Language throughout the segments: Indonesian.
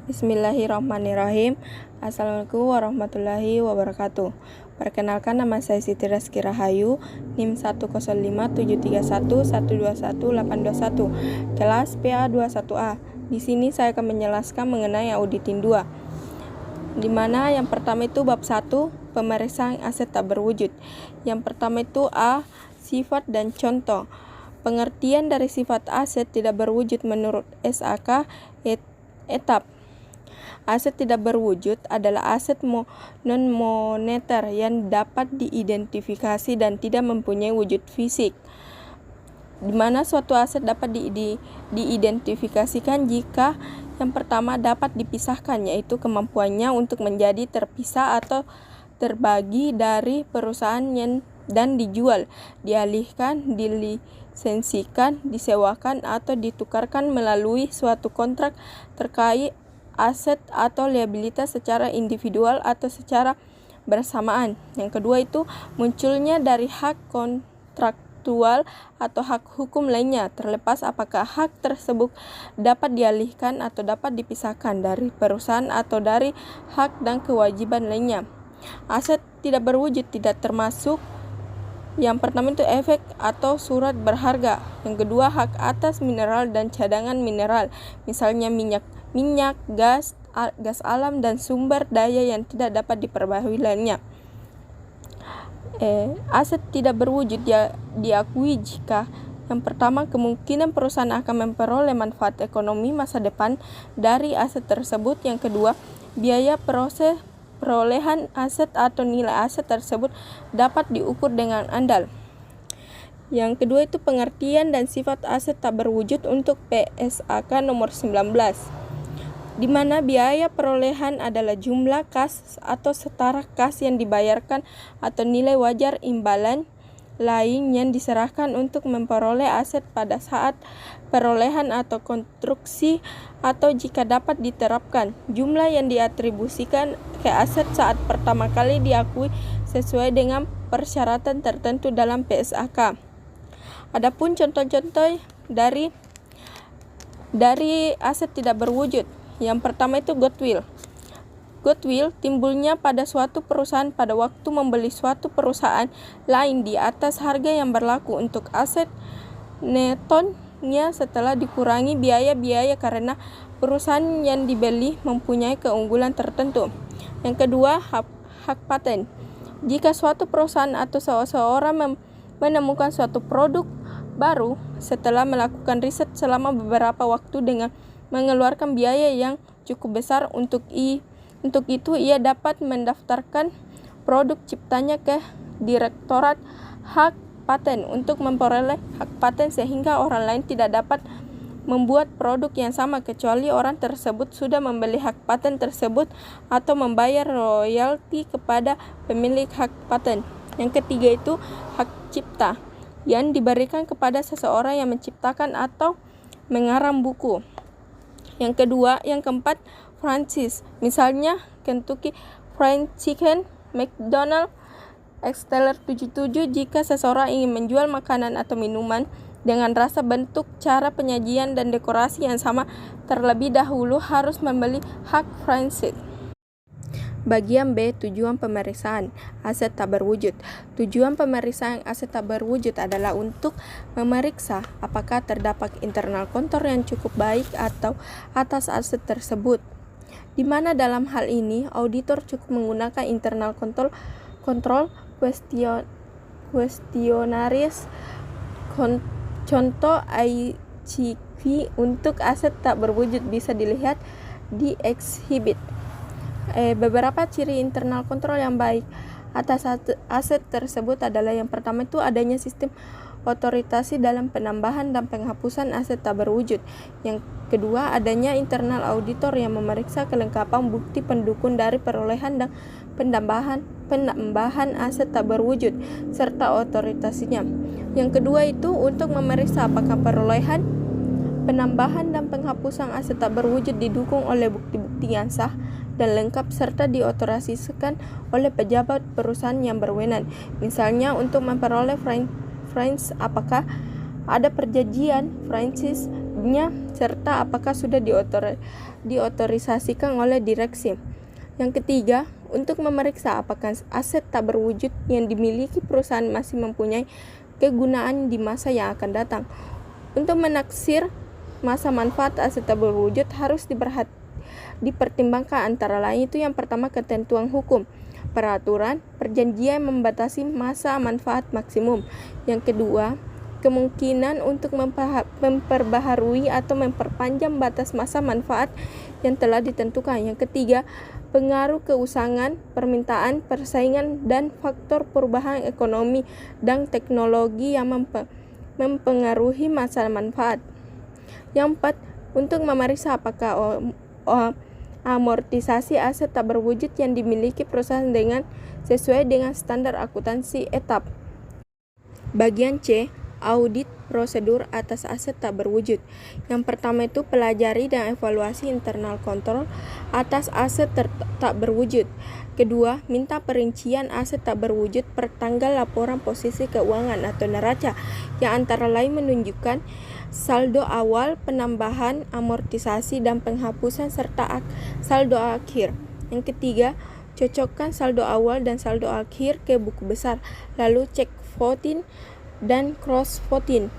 Bismillahirrahmanirrahim. Assalamualaikum warahmatullahi wabarakatuh. Perkenalkan, nama saya Siti Reski Rahayu, NIM 1057311211821, kelas PA21A. Di sini saya akan menjelaskan mengenai auditing 2. Di mana yang pertama itu bab 1, pemeriksaan aset tak berwujud. Yang pertama itu A, sifat dan contoh. Pengertian dari sifat aset tidak berwujud menurut SAK etap. Aset tidak berwujud adalah aset non-moneter yang dapat diidentifikasi dan tidak mempunyai wujud fisik. Di mana suatu aset dapat diidentifikasikan jika yang pertama dapat dipisahkan, yaitu kemampuannya untuk menjadi terpisah atau terbagi dari perusahaan dan dijual, dialihkan, dilisensikan, disewakan, atau ditukarkan melalui suatu kontrak terkait aset atau liabilitas secara individual atau secara bersamaan. Yang kedua itu munculnya dari hak kontraktual atau hak hukum lainnya, terlepas apakah hak tersebut dapat dialihkan atau dapat dipisahkan dari perusahaan atau dari hak dan kewajiban lainnya. Aset tidak berwujud tidak termasuk yang pertama itu efek atau surat berharga. Yang kedua hak atas mineral dan cadangan mineral, misalnya minyak, gas alam dan sumber daya yang tidak dapat diperbarui lainnya. Aset tidak berwujud diakui jika yang pertama kemungkinan perusahaan akan memperoleh manfaat ekonomi masa depan dari aset tersebut. Yang kedua, biaya proses perolehan aset atau nilai aset tersebut dapat diukur dengan andal. Yang kedua itu pengertian dan sifat aset tak berwujud untuk PSAK nomor 19, di mana biaya perolehan adalah jumlah kas atau setara kas yang dibayarkan atau nilai wajar imbalan lain yang diserahkan untuk memperoleh aset pada saat perolehan atau konstruksi, atau jika dapat diterapkan jumlah yang diatribusikan ke aset saat pertama kali diakui sesuai dengan persyaratan tertentu dalam PSAK. Adapun contoh-contoh dari aset tidak berwujud. Yang pertama itu goodwill. Goodwill timbulnya pada suatu perusahaan pada waktu membeli suatu perusahaan lain di atas harga yang berlaku untuk aset netonnya setelah dikurangi biaya-biaya karena perusahaan yang dibeli mempunyai keunggulan tertentu. Yang kedua, hak paten. Jika suatu perusahaan atau seseorang menemukan suatu produk baru setelah melakukan riset selama beberapa waktu dengan mengeluarkan biaya yang cukup besar, untuk itu ia dapat mendaftarkan produk ciptanya ke Direktorat Hak Paten untuk memperoleh hak paten, sehingga orang lain tidak dapat membuat produk yang sama kecuali orang tersebut sudah membeli hak paten tersebut atau membayar royalti kepada pemilik hak paten. Yang ketiga itu hak cipta yang diberikan kepada seseorang yang menciptakan atau mengarang buku. Yang keempat franchise, misalnya Kentucky Fried Chicken, McDonald, Exteller 77. Jika seseorang ingin menjual makanan atau minuman dengan rasa, bentuk, cara penyajian, dan dekorasi yang sama, terlebih dahulu harus membeli hak franchise. Bagian B, tujuan pemeriksaan aset tak berwujud. Tujuan pemeriksaan aset tak berwujud adalah untuk memeriksa apakah terdapat internal control yang cukup baik atau atas aset tersebut. Di mana dalam hal ini auditor cukup menggunakan internal control questionnaires. Contoh ICV untuk aset tak berwujud bisa dilihat di exhibit. Beberapa ciri internal kontrol yang baik atas aset tersebut adalah yang pertama itu adanya sistem otorisasi dalam penambahan dan penghapusan aset tak berwujud. Yang kedua, adanya internal auditor yang memeriksa kelengkapan bukti pendukung dari perolehan dan penambahan aset tak berwujud serta otorisasinya. Yang kedua itu untuk memeriksa apakah perolehan, penambahan, dan penghapusan aset tak berwujud didukung oleh bukti-bukti yang sah dan lengkap serta diotorisasikan oleh pejabat perusahaan yang berwenang. Misalnya untuk memperoleh franchise, apakah ada perjanjian franchise wujudnya serta apakah sudah diotorisasikan oleh direksi. Yang ketiga, untuk memeriksa apakah aset tak berwujud yang dimiliki perusahaan masih mempunyai kegunaan di masa yang akan datang. Untuk menaksir masa manfaat aset tak berwujud harus dipertimbangkan antara lain itu yang pertama ketentuan hukum, peraturan, perjanjian membatasi masa manfaat maksimum. Yang kedua, kemungkinan untuk memperbaharui atau memperpanjang batas masa manfaat yang telah ditentukan. Yang ketiga, pengaruh keusangan, permintaan, persaingan, dan faktor perubahan ekonomi dan teknologi yang mempengaruhi masa manfaat. Yang keempat, untuk memeriksa apakah amortisasi aset tak berwujud yang dimiliki perusahaan sesuai dengan standar akuntansi etap. Bagian C, audit prosedur atas aset tak berwujud. Yang pertama itu pelajari dan evaluasi internal kontrol atas aset tak berwujud. Kedua, minta perincian aset tak berwujud per tanggal laporan posisi keuangan atau neraca yang antara lain menunjukkan saldo awal, penambahan, amortisasi, dan penghapusan serta saldo akhir. Yang ketiga, cocokkan saldo awal dan saldo akhir ke buku besar, lalu cek voting dan cross voting.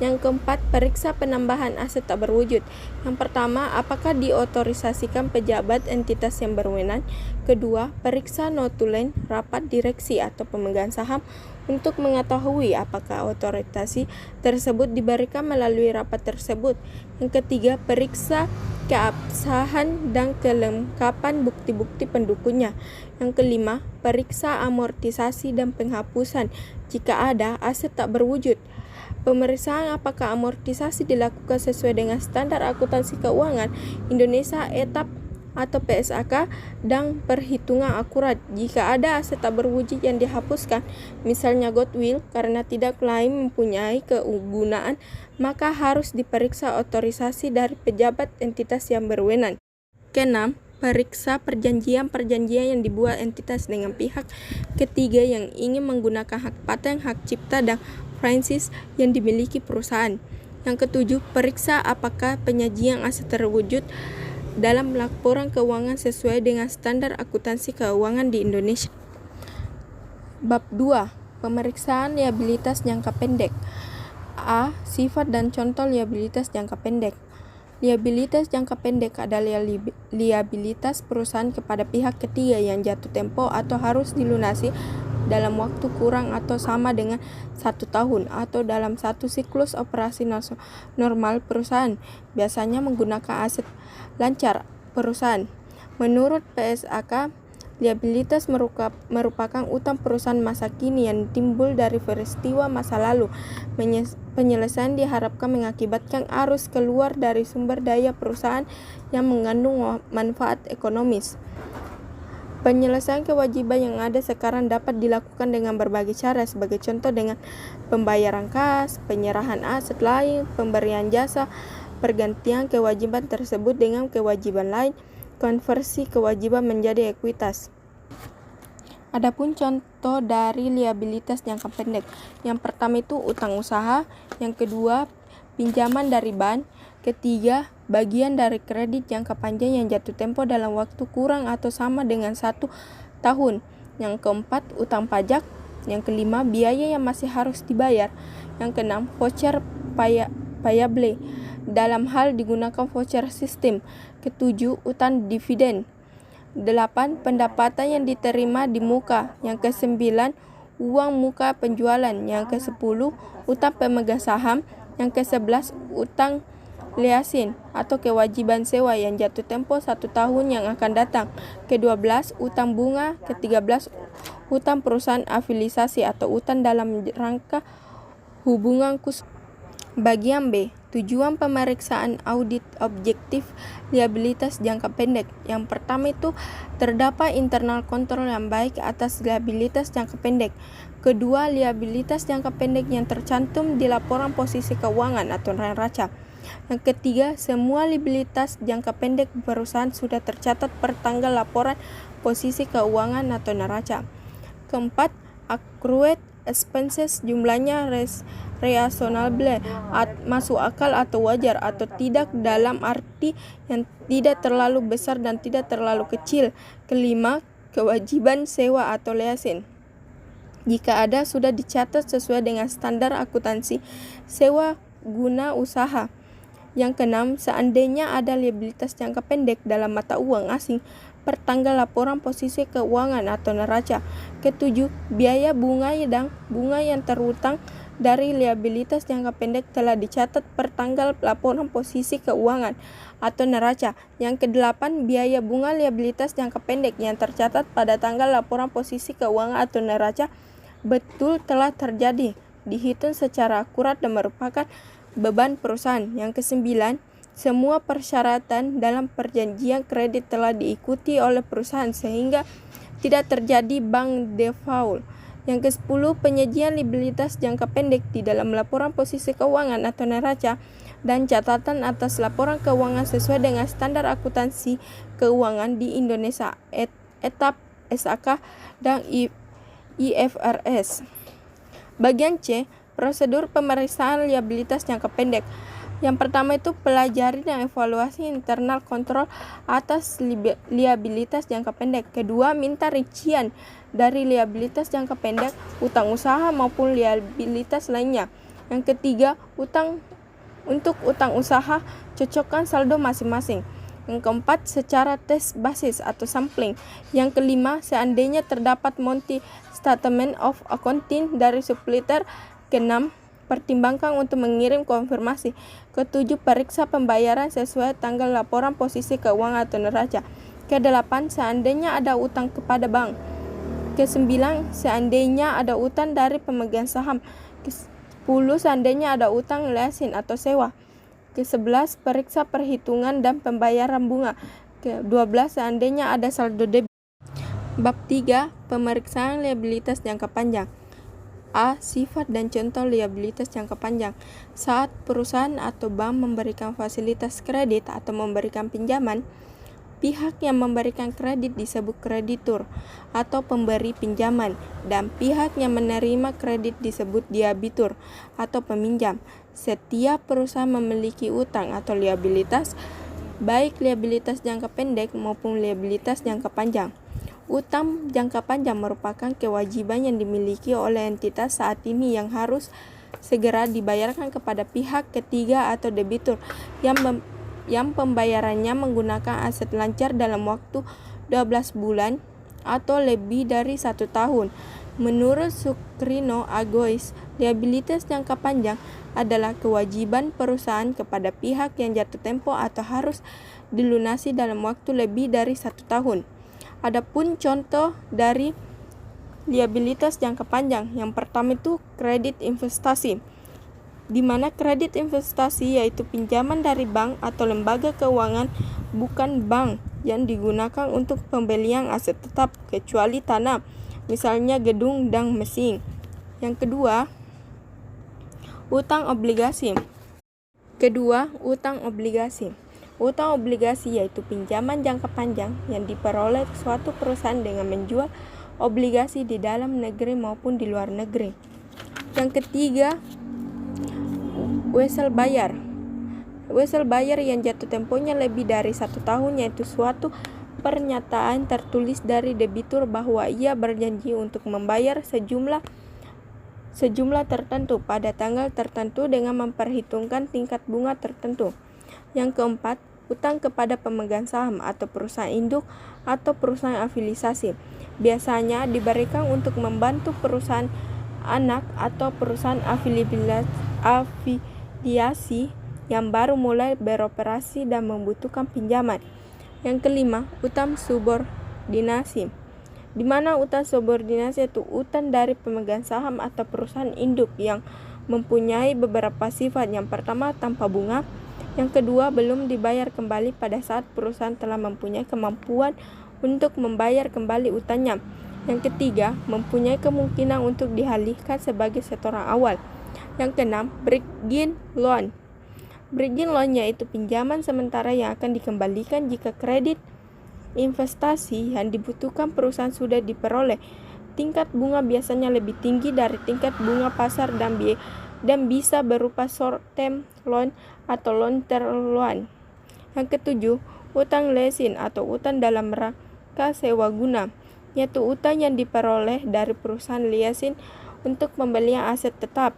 Yang keempat, periksa penambahan aset tak berwujud. Yang pertama, apakah diotorisasikan pejabat entitas yang berwenang. Kedua, periksa notulen rapat direksi atau pemegang saham untuk mengetahui apakah otorisasi tersebut diberikan melalui rapat tersebut. Yang ketiga, periksa keabsahan dan kelengkapan bukti-bukti pendukungnya. Yang kelima, periksa amortisasi dan penghapusan jika ada aset tak berwujud. Pemeriksaan apakah amortisasi dilakukan sesuai dengan standar akuntansi keuangan Indonesia etap atau PSAK dan perhitungan akurat. Jika ada aset tak berwujud yang dihapuskan, misalnya goodwill, karena tidak lain mempunyai kegunaan, maka harus diperiksa otorisasi dari pejabat entitas yang berwenang. Keenam, periksa perjanjian-perjanjian yang dibuat entitas dengan pihak ketiga yang ingin menggunakan hak paten, hak cipta, dan franchise yang dimiliki perusahaan. Yang ketujuh, periksa apakah penyajian aset terwujud dalam laporan keuangan sesuai dengan standar akuntansi keuangan di Indonesia. Bab 2. Pemeriksaan liabilitas jangka pendek. A. Sifat dan contoh liabilitas jangka pendek. Liabilitas jangka pendek adalah liabilitas perusahaan kepada pihak ketiga yang jatuh tempo atau harus dilunasi dalam waktu kurang atau sama dengan 1 tahun atau dalam satu siklus operasi normal perusahaan, biasanya menggunakan aset lancar perusahaan. Menurut PSAK, liabilitas merupakan utang perusahaan masa kini yang timbul dari peristiwa masa lalu. Penyelesaian diharapkan mengakibatkan arus keluar dari sumber daya perusahaan yang mengandung manfaat ekonomis. Penyelesaian kewajiban yang ada sekarang dapat dilakukan dengan berbagai cara, sebagai contoh dengan pembayaran kas, penyerahan aset lain, pemberian jasa, pergantian kewajiban tersebut dengan kewajiban lain, konversi kewajiban menjadi ekuitas. Adapun contoh dari liabilitas jangka pendek, yang pertama itu utang usaha, yang kedua pinjaman dari bank, ketiga bagian dari kredit jangka panjang yang jatuh tempo dalam waktu kurang atau sama dengan 1 tahun, yang keempat utang pajak, yang kelima biaya yang masih harus dibayar, yang keenam voucher payable dalam hal digunakan voucher sistem, ketujuh utang dividen, 8 pendapatan yang diterima di muka, yang kesembilan uang muka penjualan, yang ke-10 utang pemegang saham, yang ke-11 utang liasin atau kewajiban sewa yang jatuh tempo 1 tahun yang akan datang, ke-12 utang bunga, ke-13 utang perusahaan afiliasi atau utang dalam rangka hubungan khusus. Bagian B, tujuan pemeriksaan audit objektif liabilitas jangka pendek. Yang pertama itu terdapat internal kontrol yang baik atas liabilitas jangka pendek. Kedua, liabilitas jangka pendek yang tercantum di laporan posisi keuangan atau neraca. Yang ketiga, semua liabilitas jangka pendek perusahaan sudah tercatat per tanggal laporan posisi keuangan atau neraca. Keempat, accrued expenses jumlahnya reasonable, masuk akal atau wajar, atau tidak dalam arti yang tidak terlalu besar dan tidak terlalu kecil. Kelima, kewajiban sewa atau leasing. Jika ada, sudah dicatat sesuai dengan standar akuntansi sewa guna usaha. Yang keenam, seandainya ada liabilitas jangka pendek dalam mata uang asing per tanggal laporan posisi keuangan atau neraca. Ketujuh, biaya bunga yang terutang dari liabilitas jangka pendek telah dicatat per tanggal laporan posisi keuangan atau neraca. Yang kedelapan, biaya bunga liabilitas jangka pendek yang tercatat pada tanggal laporan posisi keuangan atau neraca betul telah terjadi, dihitung secara akurat dan merupakan beban perusahaan. Yang kesembilan, semua persyaratan dalam perjanjian kredit telah diikuti oleh perusahaan sehingga tidak terjadi bank default. Yang ke-10, penyajian liabilitas jangka pendek di dalam laporan posisi keuangan atau neraca dan catatan atas laporan keuangan sesuai dengan standar akuntansi keuangan di Indonesia, etap SAK dan IFRS. Bagian C, prosedur pemeriksaan liabilitas jangka pendek. Yang pertama itu pelajari dan evaluasi internal kontrol atas liabilitas jangka pendek. Kedua, minta rincian dari liabilitas jangka pendek, utang usaha maupun liabilitas lainnya. Yang ketiga, untuk utang usaha, cocokkan saldo masing-masing. Yang keempat, secara tes basis atau sampling. Yang kelima, seandainya terdapat monthly statement of accounting dari supplier. Keenam, pertimbangkan untuk mengirim konfirmasi. Ketujuh, periksa pembayaran sesuai tanggal laporan posisi keuangan atau neraca. Kedelapan, seandainya ada utang kepada bank. Kesembilan, seandainya ada utang dari pemegang saham. Ke-10, seandainya ada utang leasing atau sewa. Ke-11, periksa perhitungan dan pembayaran bunga. Ke-12, seandainya ada saldo debit. Bab 3, pemeriksaan liabilitas jangka panjang. A. Sifat dan contoh liabilitas jangka panjang. Saat perusahaan atau bank memberikan fasilitas kredit atau memberikan pinjaman, pihak yang memberikan kredit disebut kreditur atau pemberi pinjaman, dan pihak yang menerima kredit disebut debitur atau peminjam. Setiap perusahaan memiliki utang atau liabilitas, baik liabilitas jangka pendek maupun liabilitas jangka panjang. Utang jangka panjang merupakan kewajiban yang dimiliki oleh entitas saat ini yang harus segera dibayarkan kepada pihak ketiga atau debitur yang pembayarannya menggunakan aset lancar dalam waktu 12 bulan atau lebih dari 1 tahun. Menurut Sukrino Agois, liabilitas jangka panjang adalah kewajiban perusahaan kepada pihak yang jatuh tempo atau harus dilunasi dalam waktu lebih dari 1 tahun. Adapun contoh dari liabilitas jangka panjang, yang pertama itu kredit investasi, di mana kredit investasi yaitu pinjaman dari bank atau lembaga keuangan bukan bank yang digunakan untuk pembelian aset tetap kecuali tanah, misalnya gedung dan mesin. Yang kedua, utang obligasi. Utang obligasi yaitu pinjaman jangka panjang yang diperoleh suatu perusahaan dengan menjual obligasi di dalam negeri maupun di luar negeri. Yang ketiga, wesel bayar. Wesel bayar yang jatuh temponya lebih dari 1 tahun, yaitu suatu pernyataan tertulis dari debitur bahwa ia berjanji untuk membayar sejumlah tertentu pada tanggal tertentu dengan memperhitungkan tingkat bunga tertentu. Yang keempat, utang kepada pemegang saham atau perusahaan induk atau perusahaan afiliasi. Biasanya diberikan untuk membantu perusahaan anak atau perusahaan afiliasi yang baru mulai beroperasi dan membutuhkan pinjaman. Yang kelima, utang subordinasi, di mana utang subordinasi itu utang dari pemegang saham atau perusahaan induk yang mempunyai beberapa sifat. Yang pertama, tanpa bunga. Yang kedua, belum dibayar kembali pada saat perusahaan telah mempunyai kemampuan untuk membayar kembali utangnya. Yang ketiga, mempunyai kemungkinan untuk dialihkan sebagai setoran awal. Yang keenam, bridging loan. Bridging loan yaitu pinjaman sementara yang akan dikembalikan jika kredit investasi yang dibutuhkan perusahaan sudah diperoleh. tingkat bunga biasanya lebih tinggi dari tingkat bunga pasar dan bisa berupa short-term loan atau long-term loan. Yang ketujuh, utang leasing atau utang dalam rangka sewa guna, yaitu utang yang diperoleh dari perusahaan leasing untuk pembelian aset tetap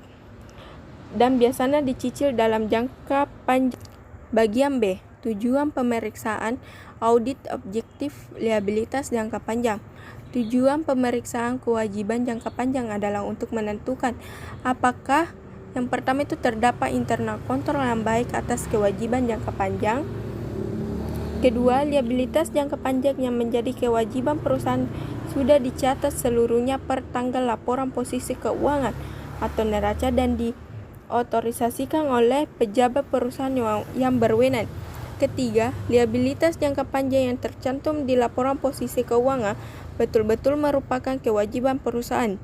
dan biasanya dicicil dalam jangka panjang. Bagian B, tujuan pemeriksaan audit objektif liabilitas jangka panjang. Tujuan pemeriksaan kewajiban jangka panjang adalah untuk menentukan apakah yang pertama itu terdapat internal kontrol yang baik atas kewajiban jangka panjang. Kedua, liabilitas jangka panjang yang menjadi kewajiban perusahaan sudah dicatat seluruhnya per tanggal laporan posisi keuangan atau neraca dan diotorisasikan oleh pejabat perusahaan yang berwenang. Ketiga, liabilitas jangka panjang yang tercantum di laporan posisi keuangan betul-betul merupakan kewajiban perusahaan.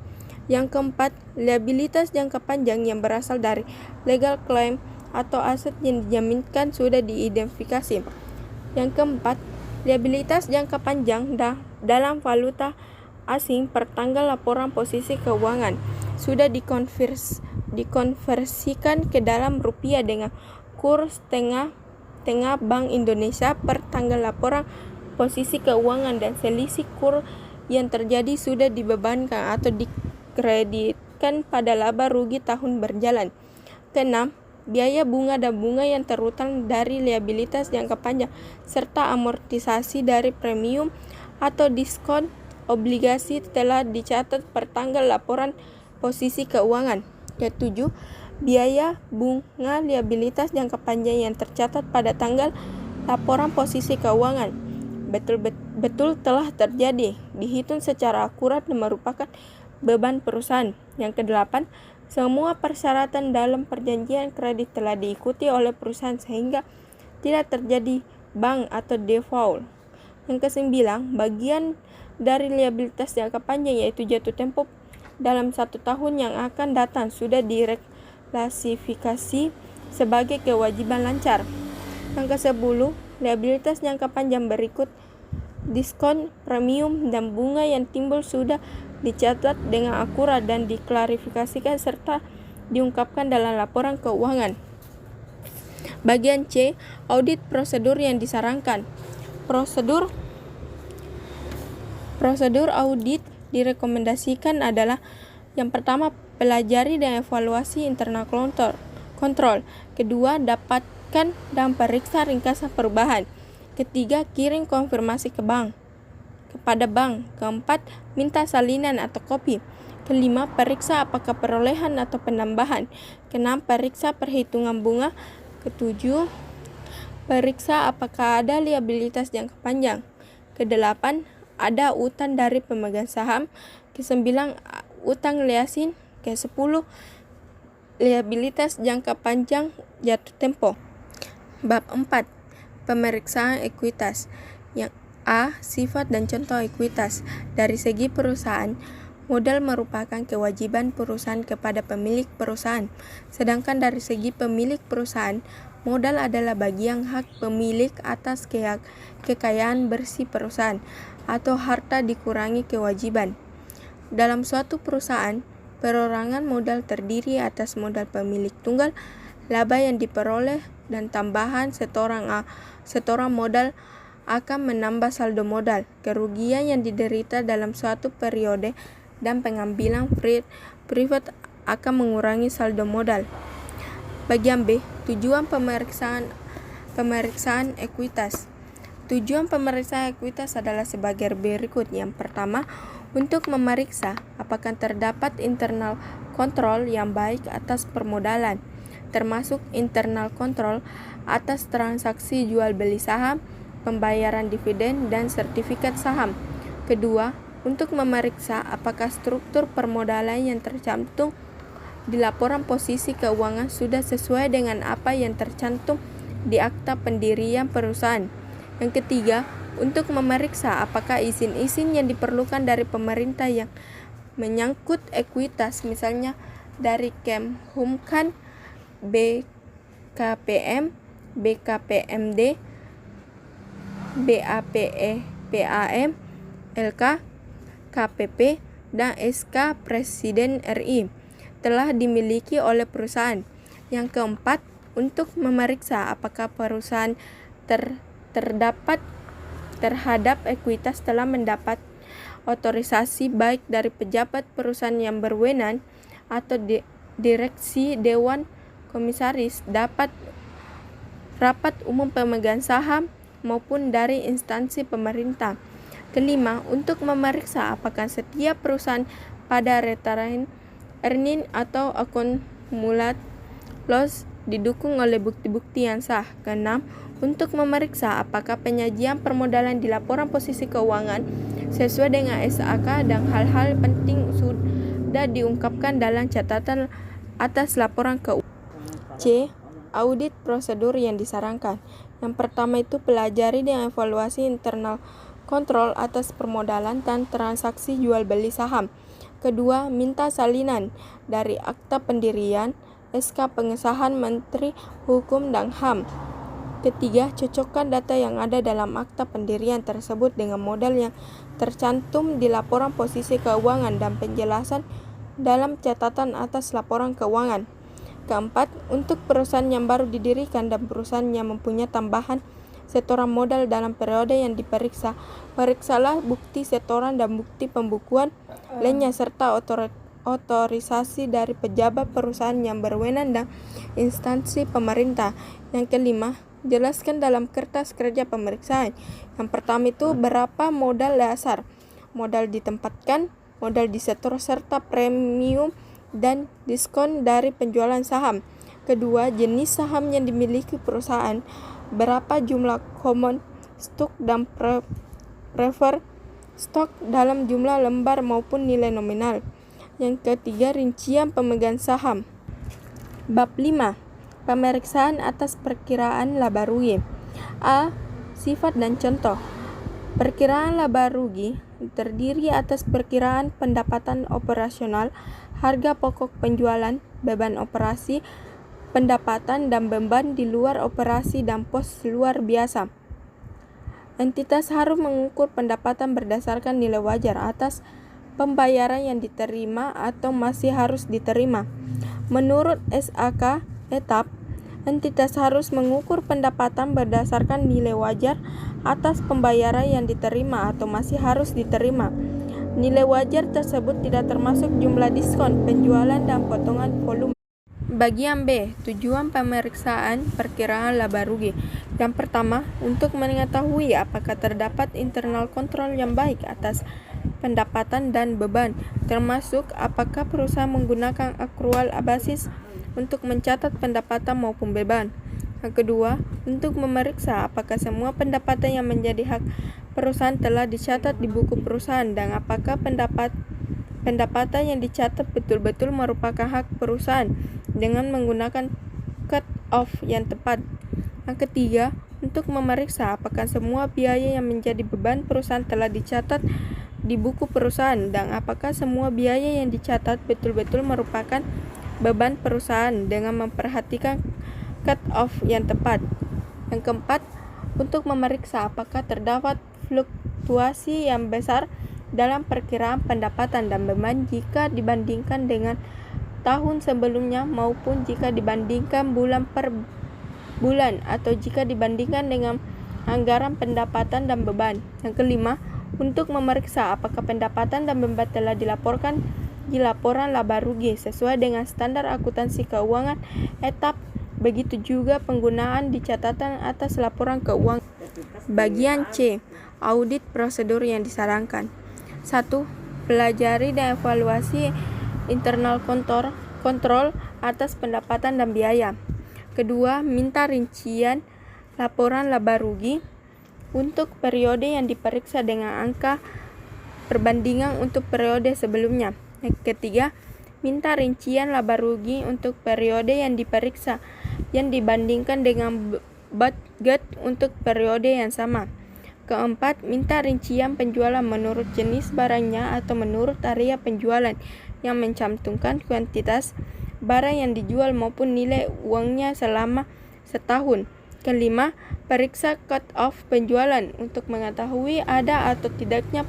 Yang keempat, liabilitas jangka panjang yang berasal dari legal claim atau aset yang dijaminkan sudah diidentifikasi. Yang keempat, liabilitas jangka panjang dalam valuta asing per tanggal laporan posisi keuangan sudah dikonversikan ke dalam rupiah dengan kurs tengah Bank Indonesia per tanggal laporan posisi keuangan dan selisih kurs yang terjadi sudah dibebankan atau dikreditkan pada laba rugi tahun berjalan. Keenam, biaya bunga dan bunga yang terutang dari liabilitas jangka panjang serta amortisasi dari premium atau diskon obligasi telah dicatat per tanggal laporan posisi keuangan. Ketujuh, biaya bunga liabilitas jangka panjang yang tercatat pada tanggal laporan posisi keuangan betul telah terjadi, dihitung secara akurat dan merupakan beban perusahaan. Yang kedelapan, semua persyaratan dalam perjanjian kredit telah diikuti oleh perusahaan sehingga tidak terjadi bank atau default. Yang kesembilan, bagian dari liabilitas jangka panjang yaitu jatuh tempo dalam 1 tahun yang akan datang sudah diklasifikasi sebagai kewajiban lancar. Yang ke-10, liabilitas jangka panjang berikut diskon, premium, dan bunga yang timbul sudah dicatat dengan akurat dan diklarifikasikan serta diungkapkan dalam laporan keuangan. Bagian C, audit prosedur yang disarankan. Prosedur audit direkomendasikan adalah yang pertama, pelajari dan evaluasi internal kontrol. Kedua, dapatkan dan periksa ringkasan perubahan. Ketiga, kirim konfirmasi kepada bank. Keempat, minta salinan atau kopi. Kelima, periksa apakah perolehan atau penambahan. Keenam, periksa perhitungan bunga. Ketujuh, periksa apakah ada liabilitas jangka panjang. Kedelapan, ada utang dari pemegang saham. Kesembilan, utang leasing. Ke-10, liabilitas jangka panjang jatuh tempo. Bab 4, pemeriksaan ekuitas. Yang A, sifat dan contoh ekuitas. Dari segi perusahaan, modal merupakan kewajiban perusahaan kepada pemilik perusahaan. Sedangkan dari segi pemilik perusahaan, modal adalah bagian hak pemilik atas kekayaan bersih perusahaan atau harta dikurangi kewajiban. Dalam suatu perusahaan, perorangan modal terdiri atas modal pemilik tunggal, laba yang diperoleh, dan tambahan setoran modal akan menambah saldo modal, kerugian yang diderita dalam suatu periode, dan pengambilan privat akan mengurangi saldo modal. Bagian B, tujuan pemeriksaan ekuitas. Tujuan pemeriksaan ekuitas adalah sebagai berikut. Yang pertama, untuk memeriksa apakah terdapat internal kontrol yang baik atas permodalan, termasuk internal kontrol atas transaksi jual beli saham, pembayaran dividen, dan sertifikat saham. Kedua, untuk memeriksa apakah struktur permodalan yang tercantum di laporan posisi keuangan sudah sesuai dengan apa yang tercantum di akta pendirian perusahaan. Yang ketiga, untuk memeriksa apakah izin-izin yang diperlukan dari pemerintah yang menyangkut ekuitas, misalnya dari Kemhumkan, BKPM, BKPMD, BAPEPAM, LK, KPP, dan SK Presiden RI telah dimiliki oleh perusahaan. Yang keempat, untuk memeriksa apakah perusahaan terhadap ekuitas telah mendapat otorisasi baik dari pejabat perusahaan yang berwenang atau direksi dewan komisaris, rapat umum pemegang saham maupun dari instansi pemerintah. Kelima, untuk memeriksa apakah setiap perusahaan pada retained earning atau accumulated loss didukung oleh bukti-bukti yang sah. Keenam, untuk memeriksa apakah penyajian permodalan di laporan posisi keuangan sesuai dengan SAK dan hal-hal penting sudah diungkapkan dalam catatan atas laporan keuangan. C. Audit prosedur yang disarankan. Yang pertama itu pelajari dan evaluasi internal kontrol atas permodalan dan transaksi jual beli saham. Kedua, minta salinan dari akta pendirian, SK pengesahan Menteri Hukum dan HAM. Ketiga, cocokkan data yang ada dalam akta pendirian tersebut dengan modal yang tercantum di laporan posisi keuangan dan penjelasan dalam catatan atas laporan keuangan. Keempat, untuk perusahaan yang baru didirikan dan perusahaan yang mempunyai tambahan setoran modal dalam periode yang diperiksa, periksalah bukti setoran dan bukti pembukuan lainnya serta otorisasi dari pejabat perusahaan yang berwenang dan instansi pemerintah. Yang kelima, jelaskan dalam kertas kerja pemeriksaan. Yang pertama itu berapa modal dasar, modal ditempatkan, modal disetor serta premium dan diskon dari penjualan saham. Kedua, jenis saham yang dimiliki perusahaan, berapa jumlah common stock dan preferred stock dalam jumlah lembar maupun nilai nominal. Yang ketiga, rincian pemegang saham. Bab 5. Pemeriksaan atas perkiraan laba rugi. A. Sifat dan contoh. Perkiraan laba rugi terdiri atas perkiraan pendapatan operasional, harga pokok penjualan, beban operasi, pendapatan dan beban di luar operasi dan pos luar biasa. Entitas harus mengukur pendapatan berdasarkan nilai wajar atas pembayaran yang diterima atau masih harus diterima. Menurut SAK etap, entitas harus mengukur pendapatan berdasarkan nilai wajar atas pembayaran yang diterima atau masih harus diterima. Nilai wajar tersebut tidak termasuk jumlah diskon, penjualan, dan potongan volume. Bagian B. Tujuan pemeriksaan perkiraan laba rugi. Yang pertama, untuk mengetahui apakah terdapat internal kontrol yang baik atas pendapatan dan beban, termasuk apakah perusahaan menggunakan akrual basis untuk mencatat pendapatan maupun beban. Yang kedua, untuk memeriksa apakah semua pendapatan yang menjadi hak perusahaan telah dicatat di buku perusahaan dan apakah pendapatan yang dicatat betul-betul merupakan hak perusahaan dengan menggunakan cut-off yang tepat. Yang ketiga, untuk memeriksa apakah semua biaya yang menjadi beban perusahaan telah dicatat di buku perusahaan dan apakah semua biaya yang dicatat betul-betul merupakan beban perusahaan dengan memperhatikan cut-off yang tepat. Yang keempat, untuk memeriksa apakah terdapat fluktuasi yang besar dalam perkiraan pendapatan dan beban jika dibandingkan dengan tahun sebelumnya maupun jika dibandingkan bulan per bulan atau jika dibandingkan dengan anggaran pendapatan dan beban. Yang kelima, untuk memeriksa apakah pendapatan dan beban telah dilaporkan di laporan laba rugi sesuai dengan standar akuntansi keuangan etap. Begitu juga penggunaan di catatan atas laporan keuangan. Bagian C. Audit prosedur yang disarankan. 1. Pelajari dan evaluasi internal kontrol atas pendapatan dan biaya. Kedua, minta rincian laporan laba rugi untuk periode yang diperiksa dengan angka perbandingan untuk periode sebelumnya. Yang ketiga, minta rincian laba rugi untuk periode yang diperiksa yang dibandingkan dengan budget untuk periode yang sama. Keempat, minta rincian penjualan menurut jenis barangnya atau menurut area penjualan yang mencantumkan kuantitas barang yang dijual maupun nilai uangnya selama setahun. Kelima, periksa cut-off penjualan untuk mengetahui ada atau tidaknya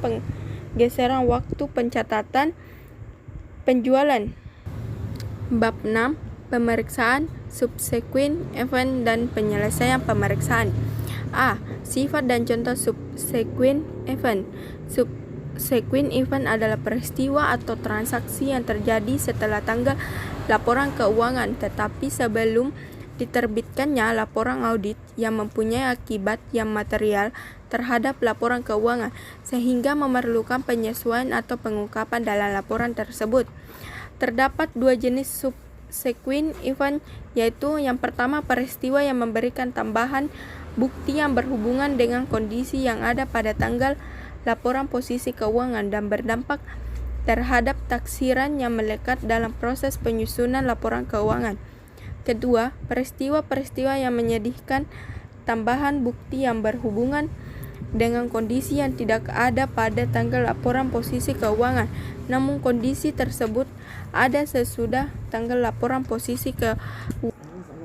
geseran waktu pencatatan penjualan. Bab 6. Pemeriksaan, subsequent event, dan penyelesaian pemeriksaan. A. Sifat dan contoh subsequent event. Subsequent event adalah peristiwa atau transaksi yang terjadi setelah tanggal laporan keuangan, tetapi sebelum diterbitkannya laporan audit yang mempunyai akibat yang material terhadap laporan keuangan, sehingga memerlukan penyesuaian atau pengungkapan dalam laporan tersebut. Terdapat dua jenis subsequent event, yaitu yang pertama peristiwa yang memberikan tambahan bukti yang berhubungan dengan kondisi yang ada pada tanggal laporan posisi keuangan dan berdampak terhadap taksiran yang melekat dalam proses penyusunan laporan keuangan. Kedua, peristiwa-peristiwa yang menyediakan tambahan bukti yang berhubungan dengan kondisi yang tidak ada pada tanggal laporan posisi keuangan, namun kondisi tersebut ada sesudah tanggal laporan posisi keuangan.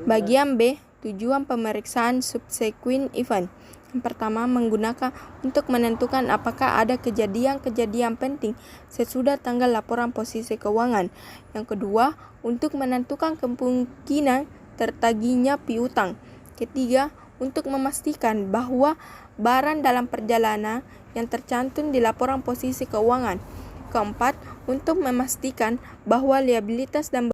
Bagian B. Tujuan pemeriksaan subsequent event. Yang pertama, menggunakan untuk menentukan apakah ada kejadian-kejadian penting sesudah tanggal laporan posisi keuangan. Yang kedua, untuk menentukan kemungkinan tertagihnya piutang. Ketiga, untuk memastikan bahwa barang dalam perjalanan yang tercantum di laporan posisi keuangan. Keempat, untuk memastikan bahwa liabilitas dan